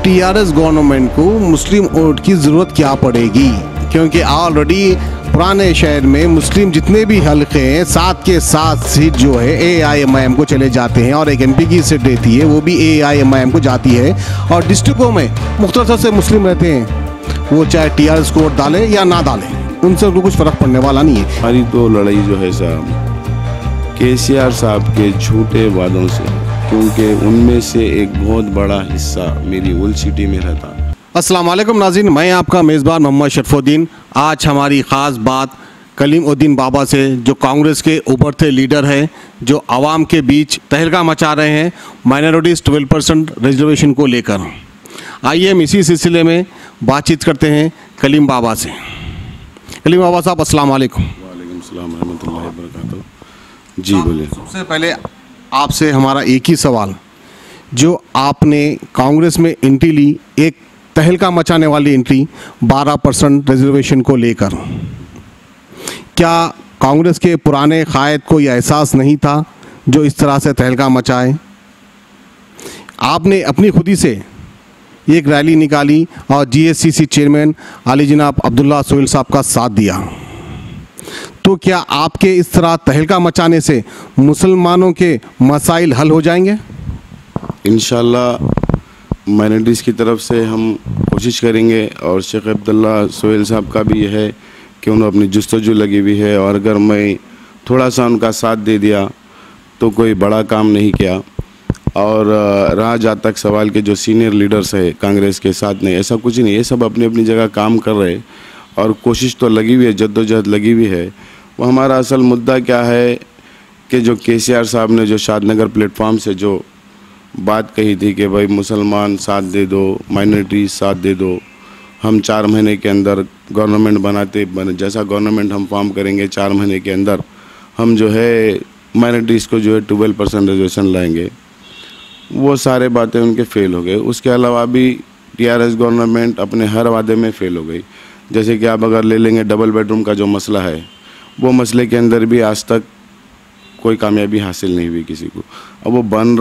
TRS government को मुस्लिम vote की ज़रूरत क्या पड़ेगी, क्योंकि ऑलरेडी पुराने शहर में मुस्लिम जितने भी हलके हैं 7 के 7 सीट जो है एआईएमआईएम को चले जाते हैं, और एक एमपी की सीट रहती है वो भी एआईएमआईएम को जाती है, और डिस्ट्रिक्टों में मुख्तसर से मुस्लिम रहते हैं, वो चाहे टीआरएस को वोट डालें या ना डालें, उनसे उनको कुछ फ़र्क पड़ने वाला नहीं है। हमारी तो लड़ाई जो है साहब केसीआर साहब के झूठे वादों से, क्योंकि उनमें से एक बहुत बड़ा हिस्सा मेरी उल सिटी में रहता। अस्सलाम वालेकुम नाज़रीन, मैं आपका मेज़बान मोहम्मद शरफुद्दीन। आज हमारी ख़ास बात कलीमुद्दीन बाबा से, जो कांग्रेस के उभरते लीडर हैं, जो आवाम के बीच तहलका मचा रहे हैं माइनॉरिटीज़ 12% रिजर्वेशन को लेकर। आइए हम इसी सिलसिले में बातचीत करते हैं कलीम बाबा से। कलीम बाबा साहब अस्सलाम वालेकुम। वालेकुम सलाम रहमतुल्लाहि व बरकातहू। जी बोलिए। सबसे पहले आपसे हमारा एक ही सवाल, जो आपने कांग्रेस में एंट्री ली, एक तहलका मचाने वाली एंट्री 12% रिजर्वेशन को लेकर, क्या कांग्रेस के पुराने कायद को यह एहसास नहीं था जो इस तरह से तहलका मचाए? आपने अपनी खुदी से एक रैली निकाली और जीएससीसी चेयरमैन आली जनाब अब्दुल्ला सोहेल साहब का साथ दिया, तो क्या आपके इस तरह तहलका मचाने से मुसलमानों के मसाइल हल हो जाएंगे? इंशाल्लाह माइनॉरिटीज़ की तरफ से हम कोशिश करेंगे, और शेख अब्दुल्ला सोहेल साहब का भी यह है कि उन्होंने अपनी जुस्तजू लगी हुई है, और अगर मैं थोड़ा सा उनका साथ दे दिया तो कोई बड़ा काम नहीं किया। और रहा जहाँ तक सवाल के जो सीनियर लीडर्स है कांग्रेस के साथ नहीं, ऐसा कुछ नहीं, ये सब अपनी अपनी जगह काम कर रहे, और कोशिश तो लगी हुई है, जद्दोजहद लगी हुई है। वो हमारा असल मुद्दा क्या है कि जो केसीआर साहब ने जो शादनगर प्लेटफॉर्म से जो बात कही थी कि भाई मुसलमान साथ दे दो, माइनॉरिटी साथ दे दो, हम 4 महीने के अंदर गवर्नमेंट जैसा गवर्नमेंट हम फॉर्म करेंगे 4 महीने के अंदर हम जो है माइनॉरिटीज़ को जो है 12% रिजर्वेशन लाएंगे, वो सारे बातें उनके फेल हो गए। उसके अलावा भी टीआरएस गवर्नमेंट अपने हर वादे में फेल हो गई। जैसे कि आप अगर ले लेंगे डबल बेडरूम का जो मसला है, वो मसले के अंदर भी आज तक कोई कामयाबी हासिल नहीं हुई किसी को। अब वो बन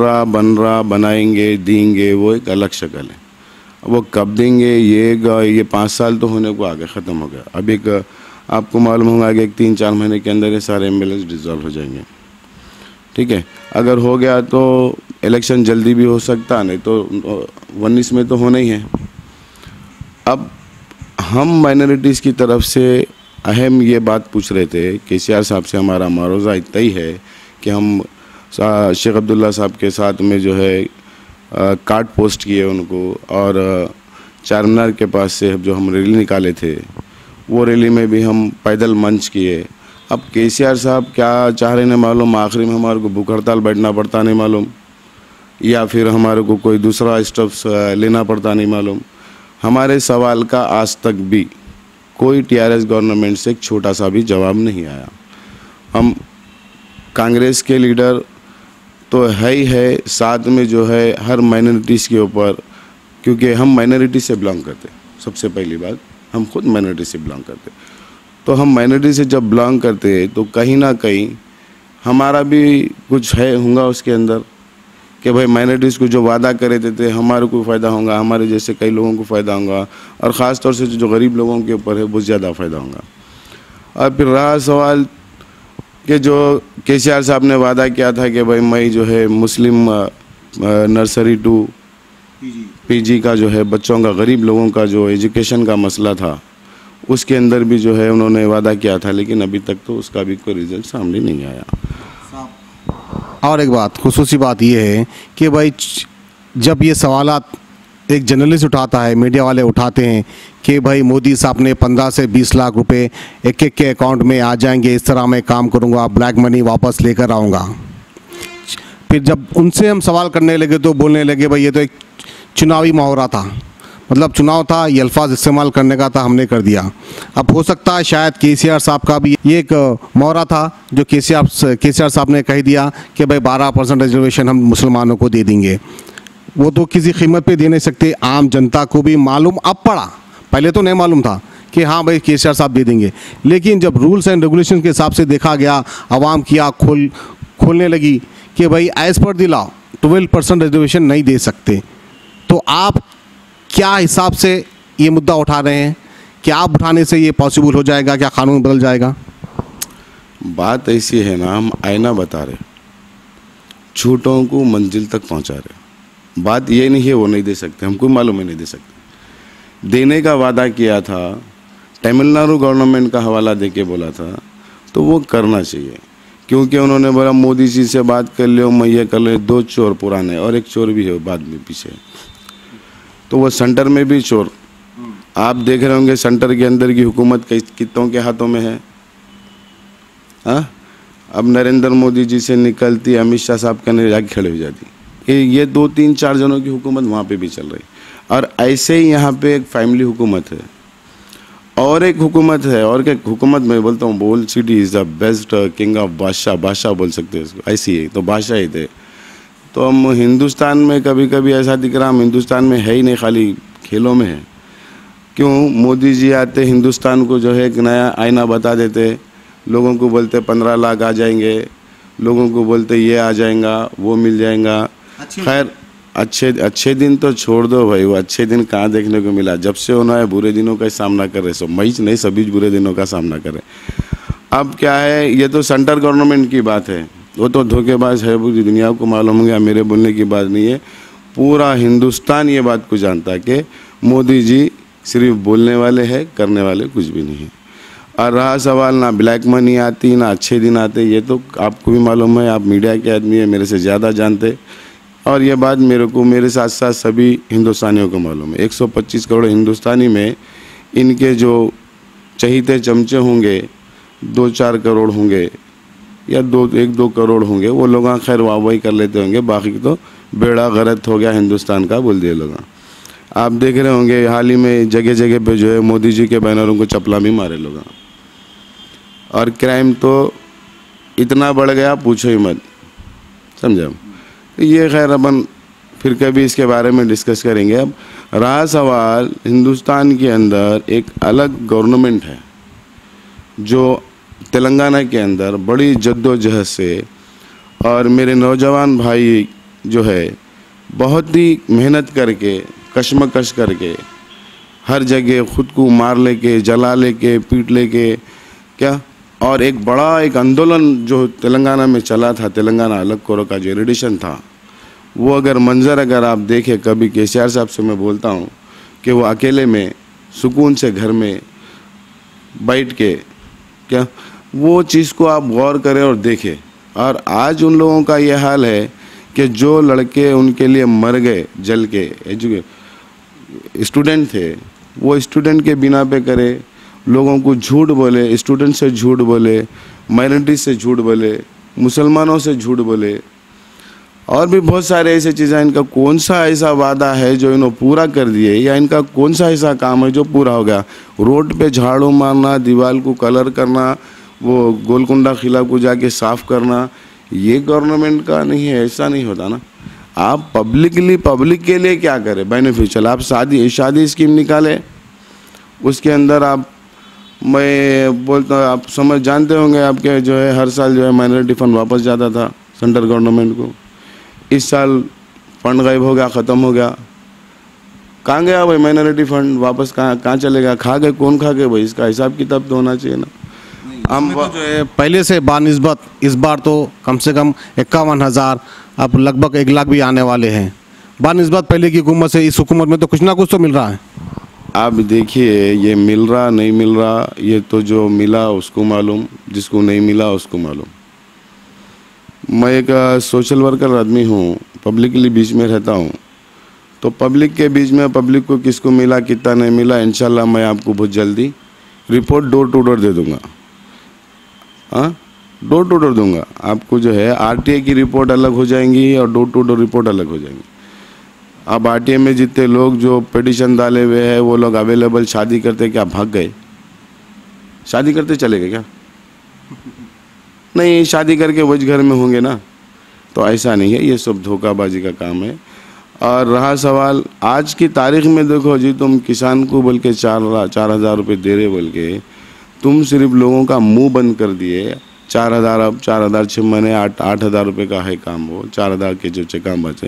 रहा बनाएंगे देंगे, वो एक अलग शक्ल है। अब वो कब देंगे ये 5 साल तो होने को आगे ख़त्म हो गया। अब एक आपको मालूम होगा कि 3-4 महीने के अंदर ये सारे एमएलए डिसॉल्व हो जाएंगे, ठीक है। अगर हो गया तो इलेक्शन जल्दी भी हो सकता, नहीं तो 19 में तो होना ही है। अब हम माइनॉरिटीज़ की तरफ से अहम ये बात पूछ रहे थे केसीआर साहब से, हमारा मारोज़ा इतना ही है कि हम शेख अब्दुल्ला साहब के साथ में जो है कार्ड पोस्ट किए उनको, और चारमीनार के पास से जो हम रैली निकाले थे, वो रैली में भी हम पैदल मंच किए। अब केसीआर साहब क्या चाह रहे हैं मालूम, आखिरी में हमारे को भूख हड़ताल बैठना पड़ता नहीं मालूम, या फिर हमारे को कोई दूसरा स्टेप्स लेना पड़ता नहीं मालूम। हमारे सवाल का आज तक भी कोई टीआरएस गवर्नमेंट से एक छोटा सा भी जवाब नहीं आया। हम कांग्रेस के लीडर तो है ही है, साथ में जो है हर माइनॉरिटीज़ के ऊपर, क्योंकि हम माइनॉरिटी से बिलोंग करते, सबसे पहली बात हम खुद माइनॉरिटी से बिलोंग करते, तो हम माइनॉरिटी से जब बिलोंग करते हैं तो कहीं ना कहीं हमारा भी कुछ है होगा उसके अंदर कि भाई माइनॉरिटीज़ को जो वादा करे थे हमारे को फ़ायदा होगा, हमारे जैसे कई लोगों को फ़ायदा होगा, और ख़ास तौर से जो गरीब लोगों के ऊपर है बहुत ज़्यादा फ़ायदा होगा। और फिर रहा सवाल कि जो केसीआर साहब ने वादा किया था कि भाई मैं जो है मुस्लिम नर्सरी टू पीजी का जो है बच्चों का, गरीब लोगों का जो एजुकेशन का मसला था, उसके अंदर भी जो है उन्होंने वादा किया था, लेकिन अभी तक तो उसका भी कोई रिज़ल्ट सामने नहीं आया। और एक बात, खुसूसी बात ये है कि भाई जब ये सवालात एक जर्नलिस्ट उठाता है, मीडिया वाले उठाते हैं कि भाई मोदी साहब ने 15 से 20 लाख रुपए एक के अकाउंट में आ जाएंगे, इस तरह मैं काम करूंगा, ब्लैक मनी वापस लेकर आऊँगा। फिर जब उनसे हम सवाल करने लगे तो बोलने लगे भाई ये तो एक चुनावी मुहावरा था, मतलब चुनाव था, ये अल्फाज इस्तेमाल करने का था, हमने कर दिया। अब हो सकता है शायद केसीआर साहब का भी ये एक मुहावरा था जो केसीआर साहब ने कह दिया कि भाई 12% रिजर्वेशन हम मुसलमानों को दे देंगे। वो तो किसी कीमत पे दे नहीं सकते, आम जनता को भी मालूम अब पड़ा, पहले तो नहीं मालूम था कि हाँ भाई केसीआर साहब दे देंगे, लेकिन जब रूल्स एंड रेगुलेशन के हिसाब से देखा गया, आवाम की आँख खोलने लगी कि भाई as per the law 12% reservation नहीं दे सकते, तो आप क्या हिसाब से ये मुद्दा उठा रहे हैं? क्या आप उठाने से ये पॉसिबल हो जाएगा? क्या कानून बदल जाएगा? बात ऐसी है ना, हम आईना बता रहे, झूठों को मंजिल तक पहुंचा रहे। बात ये नहीं है वो नहीं दे सकते, हमको मालूम है नहीं दे सकते। देने का वादा किया था, तमिलनाडु गवर्नमेंट का हवाला दे के बोला था, तो वो करना चाहिए। क्योंकि उन्होंने बोला मोदी जी से बात कर लियो, मैं ये कर ले। 2 चोर पुराने और एक चोर भी है बाद में पीछे, तो वो सेंटर में भी चोर। आप देख रहे होंगे सेंटर के अंदर की हुकूमत कितनों के हाथों में है। हाँ, अब नरेंद्र मोदी जी से निकलती, अमित शाह साहब करने जाके खड़े हो जाती। ये 2-3-4 जनों की हुकूमत वहाँ पे भी चल रही। और ऐसे ही यहाँ पे एक फैमिली हुकूमत है और एक हुकूमत है, और क्या हुकूमत मैं बोलता हूँ, बोल city is the best king of बादशाह बोल सकते हैं इसको। ऐसी है तो बादशाह ही थे। तो हम हिंदुस्तान में कभी कभी ऐसा दिख रहा, हम हिंदुस्तान में है ही नहीं, खाली खेलों में है। क्यों? मोदी जी आते हिंदुस्तान को जो है एक नया आईना बता देते, लोगों को बोलते 15 लाख आ जाएंगे, लोगों को बोलते ये आ जाएगा, वो मिल जाएगा। खैर अच्छे दिन तो छोड़ दो भाई, वो अच्छे दिन कहाँ देखने को मिला। जब से उन्होंने बुरे दिनों का सामना कर रहे, सब मई नहीं सभी बुरे दिनों का सामना कर रहे। अब क्या है, ये तो सेंट्रल गवर्नमेंट की बात है, वो तो धोखेबाज है, पूरी दुनिया को मालूम हो गया, मेरे बोलने की बात नहीं है। पूरा हिंदुस्तान ये बात को जानता है कि मोदी जी सिर्फ बोलने वाले हैं, करने वाले कुछ भी नहीं है। और रहा सवाल ना ब्लैक मनी आती ना अच्छे दिन आते, ये तो आपको भी मालूम है, आप मीडिया के आदमी है, मेरे से ज़्यादा जानते। और ये बात मेरे को, मेरे साथ साथ सभी हिंदुस्तानियों को मालूम है। 125 करोड़ हिंदुस्तानी में इनके जो चहीते चमचे होंगे 2-4 करोड़ होंगे या 1-2 करोड़ होंगे, वो लोग खैर वाहवाही कर लेते होंगे, बाकी तो बेड़ा गलत हो गया हिंदुस्तान का बोल दिए लोग। आप देख रहे होंगे हाल ही में जगह जगह पे जो है मोदी जी के बैनरों को चपला भी मारे लोग। और क्राइम तो इतना बढ़ गया पूछो ही मत, समझा। ये खैर अपन फिर कभी इसके बारे में डिस्कस करेंगे। अब रहा सवाल, हिंदुस्तान के अंदर एक अलग गवर्नमेंट है जो तेलंगाना के अंदर बड़ी जद्दोजहद से, और मेरे नौजवान भाई जो है बहुत ही मेहनत करके कशमकश करके हर जगह ख़ुद को मार लेके, जला लेके, पीट लेके क्या, और एक बड़ा एक आंदोलन जो तेलंगाना में चला था, तेलंगाना अलग करो का जो रेडिशन था, वो अगर मंज़र अगर आप देखें कभी, केसीआर साहब से मैं बोलता हूँ कि वो अकेले में सुकून से घर में बैठ के क्या, वो चीज़ को आप गौर करें और देखें। और आज उन लोगों का ये हाल है कि जो लड़के उनके लिए मर गए जल के, स्टूडेंट थे, वो स्टूडेंट के बिना पे करे, लोगों को झूठ बोले, स्टूडेंट से झूठ बोले, माइनॉरिटी से झूठ बोले, मुसलमानों से झूठ बोले, और भी बहुत सारे ऐसे चीज़ें। इनका कौन सा ऐसा वादा है जो इन्होंने पूरा कर दिए, या इनका कौन सा ऐसा काम है जो पूरा हो गया? रोड पे झाड़ू मारना, दीवार को कलर करना, वो गोलकुंडा किला को जाके साफ़ करना, ये गवर्नमेंट का नहीं है, ऐसा नहीं होता ना। आप पब्लिक के लिए क्या करें बेनिफिशियल, आप शादी स्कीम निकाले, उसके अंदर आप, मैं बोलता हूँ, आप समझ जानते होंगे, आपके जो है हर साल जो है माइनॉरिटी फंड वापस जाता था सेंट्रल गवर्नमेंट को। इस साल फंड गायब हो गया, ख़त्म हो गया। कहाँ गया भाई माइनॉरिटी फंड? वापस कहाँ चलेगा? खा गए? कौन खा गए भाई? इसका हिसाब किताब तो होना चाहिए ना। हम तो जो है पहले से बानिस्बत इस बार तो कम से कम 51,000, अब लगभग 1 लाख भी आने वाले हैं। बानिस्बत पहले की हुकूमत से इस हुकूमत में तो कुछ ना कुछ तो मिल रहा है। आप देखिए, ये मिल रहा नहीं मिल रहा, ये तो जो मिला उसको मालूम, जिसको नहीं मिला उसको मालूम। मैं एक सोशल वर्कर आदमी हूँ, पब्लिकली बीच में रहता हूँ, तो पब्लिक के बीच में पब्लिक को किसको मिला, कितना नहीं मिला, इंशाल्लाह मैं आपको बहुत जल्दी रिपोर्ट डोर टू डोर दे दूँगा। हाँ, डोर टू डोर दूँगा आपको। जो है आरटीआई की रिपोर्ट अलग हो जाएंगी और डोर टू डोर रिपोर्ट अलग हो जाएंगी। अब आरटीआई में जितने लोग जो पिटीशन डाले हुए हैं, वो लोग अवेलेबल शादी करते क्या भाग गए? शादी करते चले गए क्या? नहीं, शादी करके वही घर में होंगे ना। तो ऐसा नहीं है, ये सब धोखाबाजी का काम है। और रहा सवाल आज की तारीख में, देखो जी, तुम किसान को बोल के 4,000 रुपये दे रहे बोल के तुम सिर्फ लोगों का मुंह बंद कर दिए। 4,000, अब 4,000 6 महीने 8,000 रुपये का है काम, वो 4,000 के जो काम बचे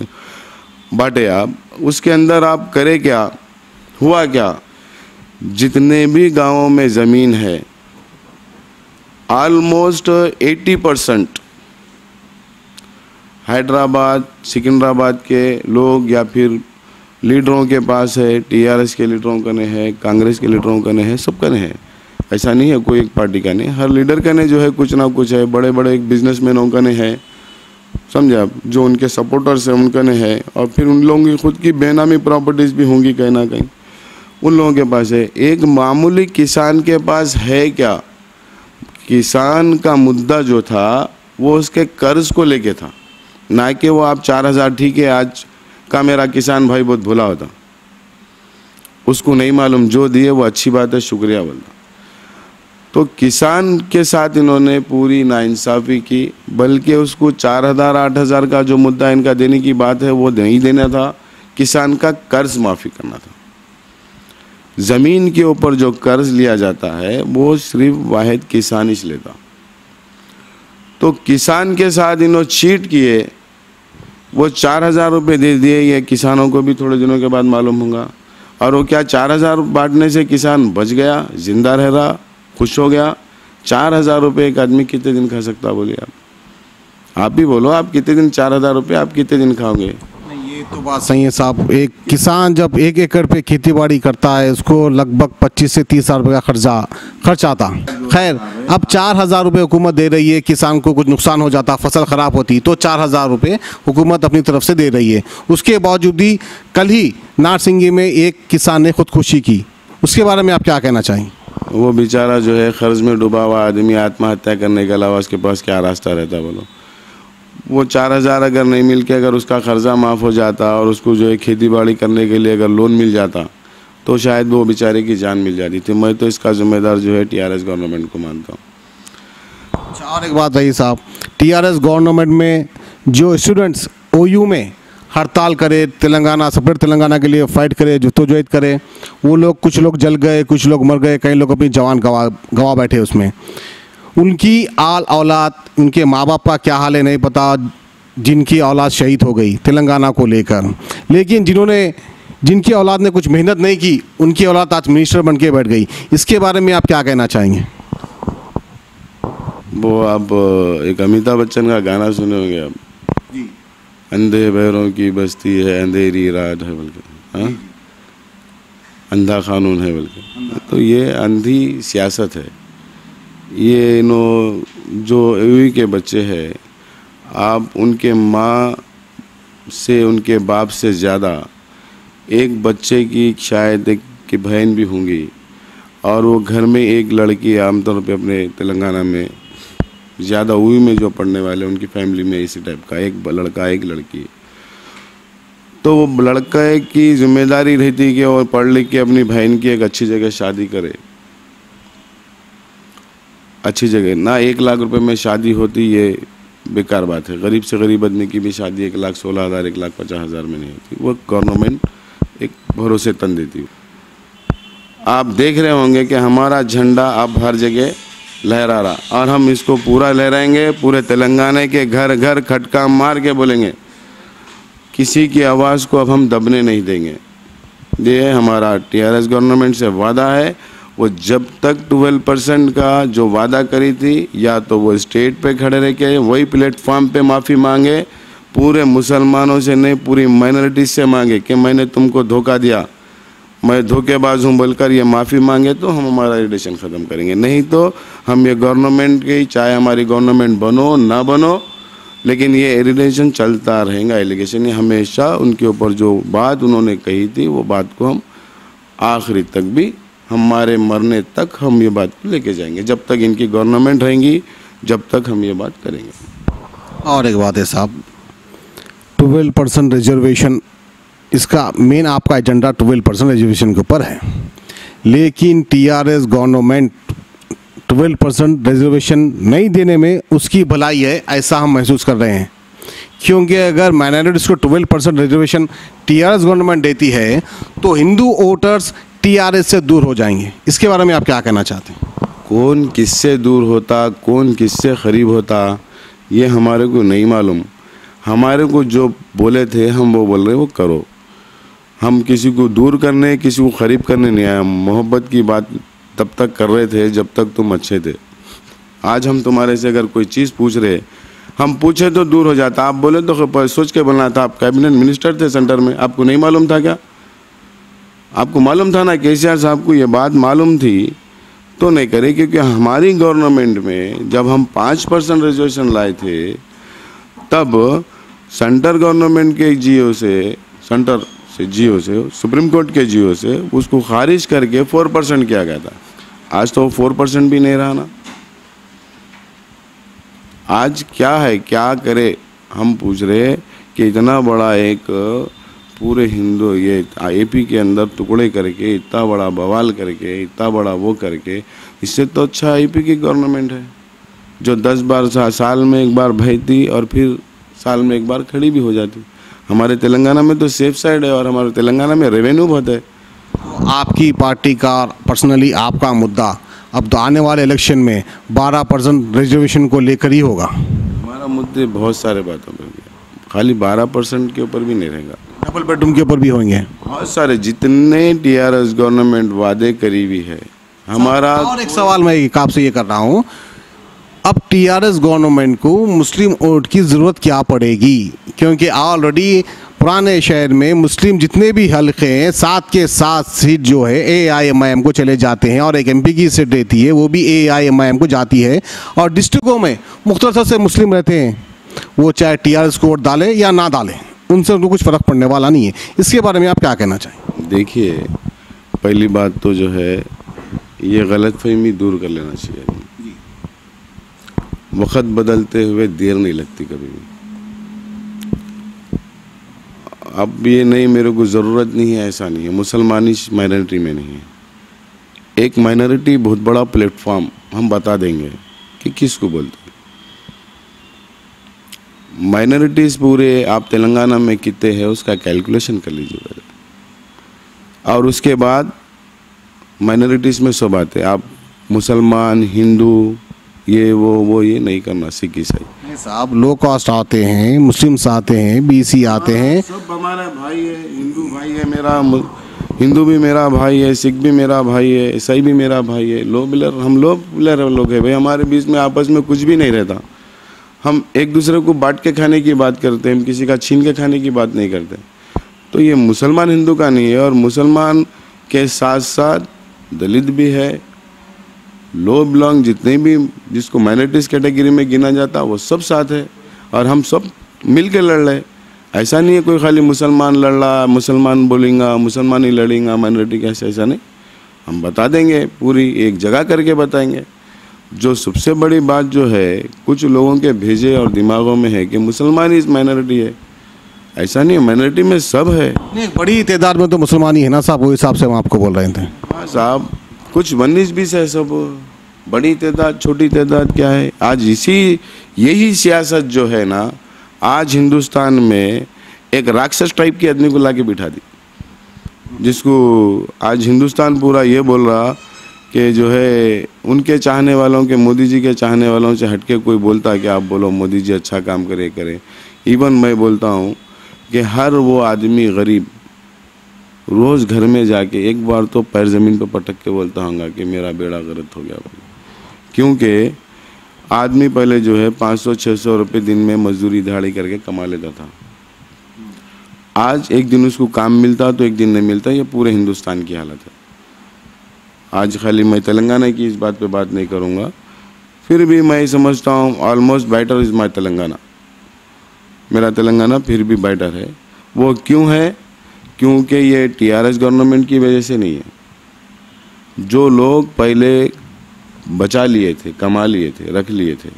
बांटे आप, उसके अंदर आप करें क्या? हुआ क्या, जितने भी गांवों में ज़मीन है ऑलमोस्ट 80% हैदराबाद सिकंदराबाद के लोग या फिर लीडरों के पास है। टीआरएस के लीडरों का नहीं है, कांग्रेस के लीडरों का नहीं है, सबका नहीं है। ऐसा नहीं है कोई एक पार्टी का नहीं, हर लीडर का नहीं जो है कुछ ना कुछ है। बड़े बड़े बिजनेसमैनों का नहीं है, समझे आप, जो उनके सपोर्टर्स हैं उनका नहीं है। और फिर उन लोगों की खुद की बेनामी प्रॉपर्टीज़ भी होंगी कहीं ना कहीं, उन लोगों के पास है। एक मामूली किसान के पास है क्या? किसान का मुद्दा जो था वो उसके कर्ज को लेके था, ना कि वो आप 4,000 ठीक है आज का मेरा किसान भाई बहुत भुला होता, उसको नहीं मालूम, जो दिए वो अच्छी बात है, शुक्रिया बोलता। तो किसान के साथ इन्होंने पूरी नाइंसाफ़ी की, बल्कि उसको 4,000 8,000 का जो मुद्दा इनका देने की बात है वो नहीं देना था, किसान का कर्ज माफ़ी करना था। ज़मीन के ऊपर जो कर्ज लिया जाता है वो सिर्फ वाहिद किसान ही लेता। तो किसान के साथ इन्होंने चीट किए, वो 4,000 रुपये दे दिए। ये किसानों को भी थोड़े दिनों के बाद मालूम होगा। और वो क्या 4,000 बांटने से किसान बच गया, जिंदा रह रहा, खुश हो गया? 4,000 रुपये एक आदमी कितने दिन खा सकता, बोलिए आप ही बोलो। आप कितने दिन 4,000 रुपये आप कितने दिन खाओगे? ये तो बात सही है साहब। एक किसान जब 1 एकड़ पे खेती बाड़ी करता है उसको लगभग 25 से 30 हज़ार रुपये का खर्च आता। खैर, अब 4,000 रुपये हुकूमत दे रही है, किसान को कुछ नुकसान हो जाता, फसल ख़राब होती, तो 4,000 रुपये हुकूमत अपनी तरफ से दे रही है। उसके बावजूद भी कल ही नारसिंगी में एक किसान ने खुदकुशी की, उसके बारे में आप क्या कहना चाहेंगे? वो बेचारा जो है कर्ज में डूबा हुआ आदमी आत्महत्या करने के अलावा उसके पास क्या रास्ता रहता, बोलो? वो 4,000 अगर नहीं मिल के अगर उसका कर्जा माफ़ हो जाता और उसको जो है खेती बाड़ी करने के लिए अगर लोन मिल जाता तो शायद वो बेचारे की जान मिल जाती थी। मैं तो इसका जिम्मेदार जो है टीआरएस गवर्नमेंट को मानता हूँ। अच्छा, और एक बात रही साहब, टीआरएस गवर्नमेंट में जो स्टूडेंट्स ओयू में हड़ताल करे, तेलंगाना सेपरेट तेलंगाना के लिए फाइट करे, जद्दोजहद करे, वो लोग, कुछ लोग जल गए, कुछ लोग मर गए, कई लोग अपनी जान गवा बैठे उसमें। उनकी आल औलाद, उनके माँ बाप का क्या हाल है नहीं पता, जिनकी औलाद शहीद हो गई तेलंगाना को लेकर। लेकिन जिनकी औलाद ने कुछ मेहनत नहीं की, उनकी औलाद आज मिनिस्टर बन के बैठ गई। इसके बारे में आप क्या कहना चाहेंगे? वो आप एक अमिताभ बच्चन का गाना सुने होंगे आप, अंधे बहरों की बस्ती है, अंधेरी रात है बल्कि, हाँ, अंधा कानून है बल्कि। तो ये अंधी सियासत है। ये जो यूपी के बच्चे हैं, आप उनके माँ से, उनके बाप से ज़्यादा एक बच्चे की शायद एक की बहन भी होंगी, और वो घर में एक लड़की, आमतौर पे अपने तेलंगाना में ज़्यादा यूपी में जो पढ़ने वाले उनकी फैमिली में इसी टाइप का एक लड़का एक लड़की। तो वो लड़का की जिम्मेदारी रहती कि वो पढ़ लिख के अपनी बहन की एक अच्छी जगह शादी करे, अच्छी जगह ना। 1 लाख रुपए में शादी होती, ये बेकार बात है। गरीब से गरीब आदमी की भी शादी 1,16,000 1,50,000 में नहीं होती। वो गवर्नमेंट एक भरोसे तन देती। आप देख रहे होंगे कि हमारा झंडा अब हर जगह लहरा रहा, और हम इसको पूरा लहराएंगे। पूरे तेलंगाना के घर घर खटका मार के बोलेंगे, किसी की आवाज़ को अब हम दबने नहीं देंगे। ये हमारा टीआरएस गवर्नमेंट से वादा है। वो जब तक 12% का जो वादा करी थी, या तो वो स्टेट पे खड़े रह के वही प्लेटफॉर्म पे माफ़ी मांगे, पूरे मुसलमानों से नहीं, पूरी माइनॉरिटी से मांगे कि मैंने तुमको धोखा दिया, मैं धोखेबाज हूँ बोलकर ये माफ़ी मांगे, तो हम हमारा रिलेशन ख़त्म करेंगे। नहीं तो हम ये गवर्नमेंट की, चाहे हमारी गवर्नमेंट बनो ना बनो, लेकिन ये रिलेशन चलता रहेगा। एलिगेशन हमेशा उनके ऊपर जो बात उन्होंने कही थी, वो बात को हम आखिरी तक भी, हमारे मरने तक हम ये बात को लेके जाएंगे। जब तक इनकी गवर्नमेंट रहेंगी, जब तक हम ये बात करेंगे। और एक बात है साहब, 12% रिजर्वेशन, इसका मेन आपका एजेंडा 12% रिजर्वेशन के ऊपर है। लेकिन टीआरएस गवर्नमेंट 12% रिजर्वेशन नहीं देने में उसकी भलाई है, ऐसा हम महसूस कर रहे हैं। क्योंकि अगर माइनॉरिटीज़ को 12% रिजर्वेशन टीआरएस गवर्नमेंट देती है तो हिंदू वोटर्स टीआरएस से दूर हो जाएंगे। इसके बारे में आप क्या कहना चाहते हैं? कौन किससे दूर होता, कौन किससे करीब होता, ये हमारे को नहीं मालूम। हमारे को जो बोले थे हम वो बोल रहे हैं, वो करो। हम किसी को दूर करने, किसी को करीब करने नहीं आए। हम मोहब्बत की बात तब तक कर रहे थे जब तक तुम अच्छे थे। आज हम तुम्हारे से अगर कोई चीज़ पूछ रहे, हम पूछे तो दूर हो जाता, आप बोले तो सोच के बोलना था। आप कैबिनेट मिनिस्टर थे सेंटर में, आपको नहीं मालूम था क्या? आपको मालूम था ना, केसीआर साहब को ये बात मालूम थी तो नहीं करे। क्योंकि हमारी गवर्नमेंट में जब हम 5% रिजर्वेशन लाए थे, तब सेंटर गवर्नमेंट के जीओ से, सेंटर से जीओ से, सुप्रीम कोर्ट के जीओ से उसको खारिज करके 4% किया गया था। आज तो 4% भी नहीं रहा ना। आज क्या है, क्या करे? हम पूछ रहे कि इतना बड़ा एक पूरे हिंदू ये एपी के अंदर टुकड़े करके, इतना बड़ा बवाल करके, इतना बड़ा वो करके, इससे तो अच्छा एपी की गवर्नमेंट है जो 10 बार साल में एक बार भेजती और फिर साल में एक बार खड़ी भी हो जाती। हमारे तेलंगाना में तो सेफ साइड है और हमारे तेलंगाना में रेवेन्यू बहुत है। आपकी पार्टी का पर्सनली आपका मुद्दा अब तो आने वाले इलेक्शन में 12% रिजर्वेशन को लेकर ही होगा। हमारा मुद्दे बहुत सारे बातों पर भी, खाली 12% के ऊपर भी नहीं रहेगा, डबल बेडरूम के ऊपर भी होंगे। बहुत सारे जितने टीआरएस गवर्नमेंट वादे करी भी है हमारा। और एक सवाल मैं आपसे ये कर रहा हूँ, अब टीआरएस गवर्नमेंट को मुस्लिम वोट की ज़रूरत क्या पड़ेगी? क्योंकि ऑलरेडी पुराने शहर में मुस्लिम जितने भी हल्के हैं 7 के 7 सीट जो है एआईएमआईएम को चले जाते हैं और एक एमपी की सीट रहती है वो भी एआईएमआईएम को जाती है। और डिस्ट्रिक्टों में मुख्तसर से मुस्लिम रहते हैं, वो चाहे टीआरएस को वोट डालें या ना डालें, उनसे उनको कुछ फ़र्क पड़ने वाला नहीं है। इसके बारे में आप क्या कहना चाहें? देखिए, पहली बात तो जो है ये गलतफहमी दूर कर लेना चाहिए। वक्त बदलते हुए देर नहीं लगती कभी भी। अब ये नहीं मेरे को ज़रूरत नहीं है, ऐसा नहीं है। मुसलमानी माइनॉरिटी में नहीं है, एक माइनॉरिटी बहुत बड़ा प्लेटफॉर्म हम बता देंगे कि किसको बोलते हैं। माइनॉरिटीज़ पूरे आप तेलंगाना में कितने हैं उसका कैलकुलेशन कर लीजिए पहले, और उसके बाद माइनॉरिटीज़ में सब आते हैं। आप मुसलमान, हिंदू, ये वो ये नहीं करना, सिख ईसाई नहीं साहब, लो कास्ट आते हैं, मुस्लिम्स आते हैं, बीसी आते हैं, सब हमारा भाई है। हिंदू भाई है मेरा, हिंदू भी मेरा भाई है, सिख भी मेरा भाई है, ईसाई भी मेरा भाई है। लो बिलर, हम लोग हैं भाई। हमारे बीच में आपस में कुछ भी नहीं रहता। हम एक दूसरे को बांट के खाने की बात करते हैं, हम किसी का छीन के खाने की बात नहीं करते। तो ये मुसलमान हिंदू का नहीं है, और मुसलमान के साथ साथ दलित भी है, लो बिलोंग जितने भी जिसको माइनॉरिटीज़ कैटेगरी में गिना जाता वो सब साथ है, और हम सब मिल के लड़ रहे। ऐसा नहीं है कोई खाली मुसलमान लड़ रहा, मुसलमान बोलेंगा, मुसलमान ही लड़ेंगा माइनॉरिटी कैसे, ऐसा नहीं। हम बता देंगे, पूरी एक जगह करके बताएंगे। जो सबसे बड़ी बात जो है कुछ लोगों के भेजे और दिमागों में है कि मुसलमान इस माइनॉरिटी है, ऐसा नहीं है। माइनॉरिटी में सब है। नहीं, बड़ी तादाद में तो मुसलमान ही है ना साहब, वो हिसाब से हम आपको बोल रहे थे। हाँ साहब, कुछ 19-20 है, सब बड़ी तादाद छोटी तादाद क्या है। आज यही सियासत जो है ना, आज हिंदुस्तान में एक राक्षस टाइप के आदमी को लाके बिठा दी, जिसको आज हिंदुस्तान पूरा ये बोल रहा कि जो है उनके चाहने वालों के, मोदी जी के चाहने वालों से हटके कोई बोलता है कि आप बोलो मोदी जी अच्छा काम करे। इवन मैं बोलता हूँ कि हर वो आदमी गरीब रोज़ घर में जाके एक बार तो पैर ज़मीन पर पटक के बोलता होगा कि मेरा बेड़ा गर्क हो गया भाई। क्योंकि आदमी पहले जो है 500-600 रुपये दिन में मजदूरी दिहाड़ी करके कमा लेता था। आज एक दिन उसको काम मिलता तो एक दिन नहीं मिलता। ये पूरे हिंदुस्तान की हालत है। आज खाली मैं तेलंगाना की इस बात पे बात नहीं करूँगा, फिर भी मैं समझता हूँ almost better is my Telangana. मेरा तेलंगाना फिर भी बेटर है। वो क्यों है? क्योंकि ये टीआरएस गवर्नमेंट की वजह से नहीं है। जो लोग पहले बचा लिए थे, कमा लिए थे, रख लिए थे,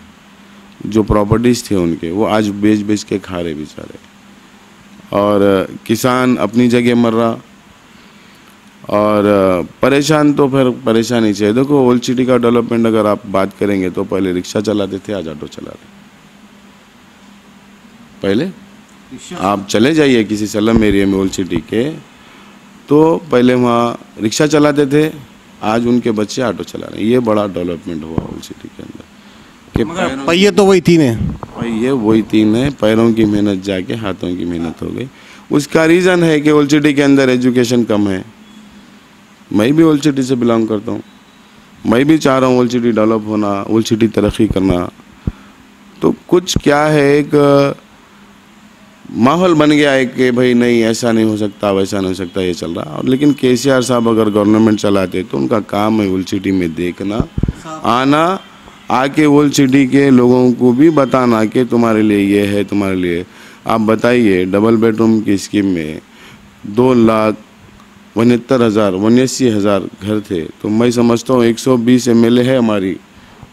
जो प्रॉपर्टीज़ थे उनके, वो आज बेच के खा रहे बेचारे। और किसान अपनी जगह मर रहा, और परेशान तो फिर परेशानी चाहिए। देखो ओल्ड सिटी का डेवलपमेंट अगर आप बात करेंगे तो पहले रिक्शा चलाते थे, आज ऑटो चला रहे। पहले आप चले जाइए किसी स्लम एरिया में ओल्ड सिटी के, तो पहले वहाँ रिक्शा चलाते थे, आज उनके बच्चे ऑटो चला रहे हैं। ये बड़ा डेवलपमेंट हुआ ओल्ड सिटी के अंदर। कि पहिए तो वही 3 हैं, भाई ये वही 3 है, पैरों की मेहनत जाके हाथों की मेहनत हो गई। उसका रीज़न है कि ओल्ड सिटी के अंदर एजुकेशन कम है। मैं भी ओल्ड सिटी से बिलोंग करता हूँ, मैं भी चाह रहा हूँ ओल्ड सिटी डेवलप होना, ओल्ड सिटी तरक्की करना। तो कुछ क्या है, एक माहौल बन गया है कि भाई नहीं ऐसा नहीं हो सकता, वैसा नहीं हो सकता, ये चल रहा। और लेकिन केसीआर साहब अगर गवर्नमेंट चलाते तो उनका काम है ओल्ड सिटी में देखना, आना, आके ओल्ड सिटी के लोगों को भी बताना कि तुम्हारे लिए ये है, तुम्हारे लिए। आप बताइए, डबल बेडरूम की स्कीम में 2,69,000 घर थे, तो मैं समझता हूँ 120 MLA है हमारी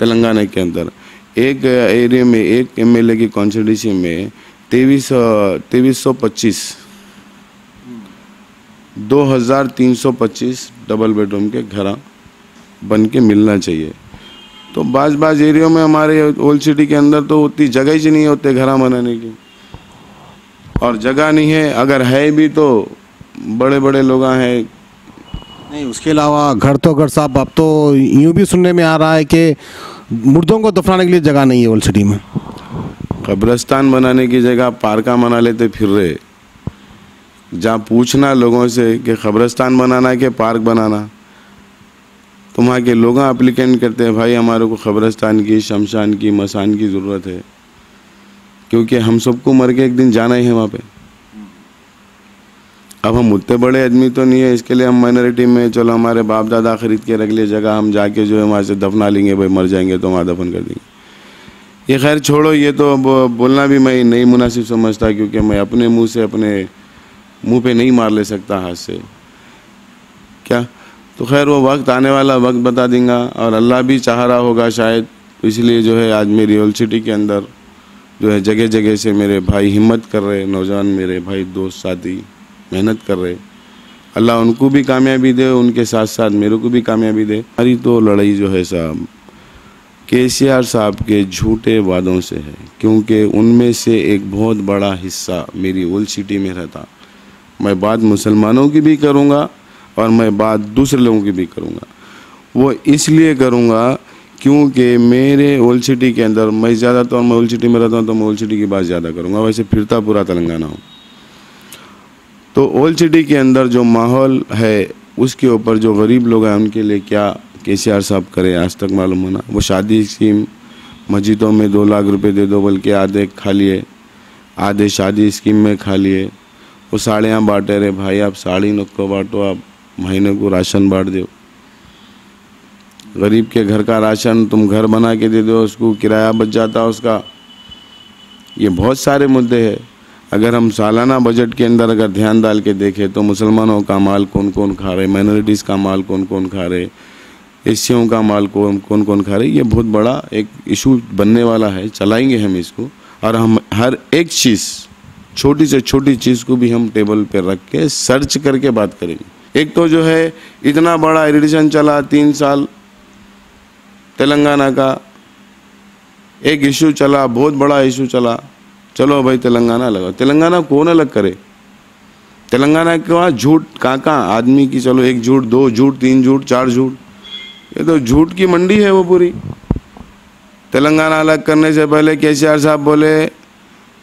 तेलंगाना के अंदर। एक एरिया में एक MLA की कॉन्स्टिट्यूंसी में 2325 डबल बेडरूम के घर बन के मिलना चाहिए। तो बाज एरिया में हमारे ओल्ड सिटी के अंदर तो उतनी जगह ही नहीं होते घर बनाने की, और जगह नहीं है, अगर है भी तो बड़े बड़े लोग हैं। नहीं, उसके अलावा घर तो घर साहब, अब तो यूँ भी सुनने में आ रहा है कि मुर्दों को दफनाने के लिए जगह नहीं है ओल्ड सिटी में। कब्रिस्तान बनाने की जगह पार्का बना लेते फिर रहे। जहाँ पूछना लोगों से कि कब्रिस्तान बनाना है कि पार्क बनाना, तो वहाँ के लोग एप्लीकेंट करते हैं, भाई हमारे को कब्रिस्तान की, शमशान की, मसान की ज़रूरत है, क्योंकि हम सबको मर के एक दिन जाना ही है वहाँ पे। अब हम उतने बड़े आदमी तो नहीं है, इसके लिए हम माइनॉरिटी में चलो हमारे बाप दादा खरीद के रख लिए जगह, हम जाके जो है वहाँ से दफना लेंगे, भाई मर जाएंगे तो वहाँ दफन कर देंगे। ये खैर छोड़ो, ये तो बोलना भी मैं नहीं मुनासिब समझता, क्योंकि मैं अपने मुंह से अपने मुंह पे नहीं मार ले सकता हाथ से क्या। तो खैर वो वक्त आने वाला वक्त बता देगा, और अल्लाह भी चाह रहा होगा शायद, इसलिए जो है आज मेरी ओल्ड सिटी के अंदर जो है जगह जगह से मेरे भाई हिम्मत कर रहे, नौजवान मेरे भाई दोस्त साथी मेहनत कर रहे। अल्लाह उनको भी कामयाबी दे, उनके साथ साथ मेरे को भी कामयाबी दे। हमारी तो लड़ाई जो है साहब केसीआर साहब के झूठे वादों से है, क्योंकि उनमें से एक बहुत बड़ा हिस्सा मेरी ओल्ड सिटी में रहता। मैं बात मुसलमानों की भी करूँगा और मैं बात दूसरे लोगों की भी करूँगा। वो इसलिए करूँगा क्योंकि मेरे ओल्ड सिटी के अंदर, मैं ज़्यादातर मैं ओल्ड सिटी में रहता हूँ तो मैं ओल्ड सिटी की बात ज़्यादा करूँगा, वैसे फिरता पूरा तेलंगाना हूँ। तो ओल्ड सिटी के अंदर जो माहौल है उसके ऊपर जो गरीब लोग हैं उनके लिए क्या केसीआर साहब करे आज तक मालूम होना। वो शादी स्कीम मस्जिदों में 2 लाख रुपए दे दो, बल्कि आधे खा लिए, आधे शादी स्कीम में खा लिए। वो साड़ियाँ बांटे रहे, भाई आप साड़ी नको बांटो, आप महीने को राशन बांट दो। गरीब के घर का राशन तुम घर बना के दे दो, उसको किराया बच जाता उसका। ये बहुत सारे मुद्दे हैं। अगर हम सालाना बजट के अंदर अगर ध्यान डाल के देखें तो मुसलमानों का माल कौन कौन खा रहे, माइनॉरिटीज़ का माल कौन कौन खा रहे, एशियों का माल कौन कौन खा रहे, ये बहुत बड़ा एक इशू बनने वाला है। चलाएंगे हम इसको, और हम हर एक चीज़, छोटी से छोटी चीज़ को भी हम टेबल पे रख के सर्च करके बात करेंगे। एक तो जो है इतना बड़ा इरिटेशन चला 3 साल तेलंगाना का, एक इशू चला, बहुत बड़ा इशू चला। चलो भाई तेलंगाना अलग, तेलंगाना कौन अलग करे? तेलंगाना के वहाँ झूठ कहाँ आदमी की, चलो 1 झूठ 2 झूठ 3 झूठ 4 झूठ, ये तो झूठ की मंडी है वो पूरी। तेलंगाना अलग करने से पहले केसीआर साहब बोले,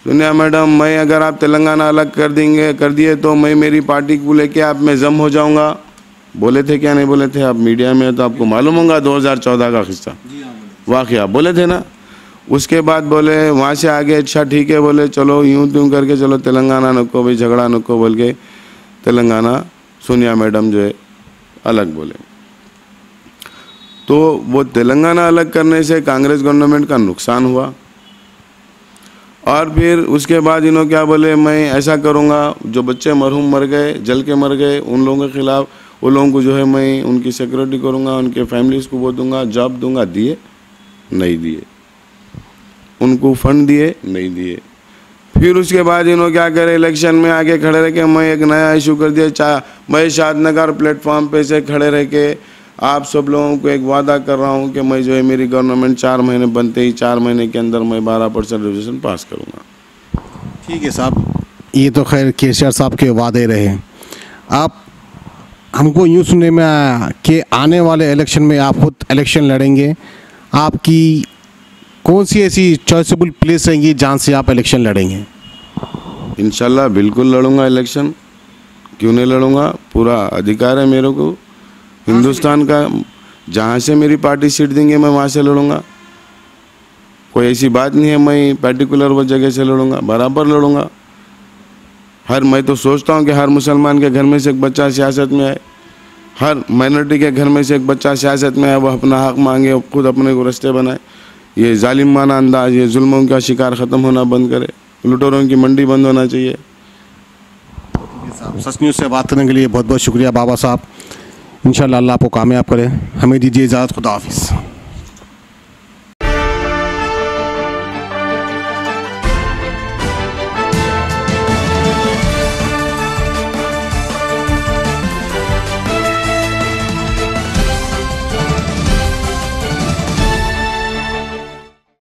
सुनिए मैडम, मैं अगर आप तेलंगाना अलग कर दिए तो मैं मेरी पार्टी को लेके आप में जम हो जाऊंगा। बोले थे क्या नहीं बोले थे? आप मीडिया में तो आपको मालूम होगा 2014 का किस्सा वाक़या, बोले थे ना। उसके बाद बोले वहाँ से आगे, अच्छा ठीक है, बोले चलो यूँ त्यों करके चलो तेलंगाना नको भाई, झगड़ा नको बोल के तेलंगाना सोनिया मैडम जो है अलग बोले। तो वो तेलंगाना अलग करने से कांग्रेस गवर्नमेंट का नुकसान हुआ। और फिर उसके बाद इन्होंने क्या बोले, मैं ऐसा करूँगा, जो बच्चे मरहूम मर गए, जल के मर गए, उन लोगों के ख़िलाफ़, वो लोगों को जो है मैं उनकी सिक्योरिटी करूँगा, उनके फैमिलीज़ को वो दूँगा, जॉब दूँगा। दिए नहीं दिए, उनको फंड दिए नहीं दिए। फिर उसके बाद इन्होंने क्या करे, इलेक्शन में आके खड़े रह के मैं एक नया इशू कर दिया। मैं शादनगर प्लेटफॉर्म पे से खड़े रह के आप सब लोगों को एक वादा कर रहा हूँ कि मैं जो है मेरी गवर्नमेंट 4 महीने बनते ही 4 महीने के अंदर मैं 12% रिजर्वेशन पास करूँगा। ठीक है साहब, ये तो खैर केसीआर साहब के वादे रहे। आप हमको यूँ सुनने में आया कि आने वाले इलेक्शन में आप खुद इलेक्शन लड़ेंगे। आपकी कौन सी ऐसी चॉइसेबल प्लेस रहेंगी जहाँ से आप इलेक्शन लड़ेंगे? इंशाल्लाह बिल्कुल लड़ूंगा इलेक्शन, क्यों नहीं लड़ूंगा, पूरा अधिकार है मेरे को हिंदुस्तान का। जहाँ से मेरी पार्टी सीट देंगे मैं वहाँ से लड़ूंगा, कोई ऐसी बात नहीं है मैं पर्टिकुलर वो जगह से लड़ूंगा, बराबर लड़ूंगा। मैं तो सोचता हूँ कि हर मुसलमान के घर में से एक बच्चा सियासत में आए, हर माइनॉरिटी के घर में से एक बच्चा सियासत में आए, वो अपना हक मांगे, खुद अपने को रास्ते बनाए। ये जालिमाना अंदाज, ये जुल्मों का शिकार ख़त्म होना बंद करे, लुटेरों की मंडी बंद होना चाहिए। सच न्यूज़ से बात करने के लिए बहुत बहुत शुक्रिया बाबा साहब। इंशाल्लाह अल्लाह आपको कामयाब करे। हमें दीजिए इजाज़त, खुदा हाफिज़।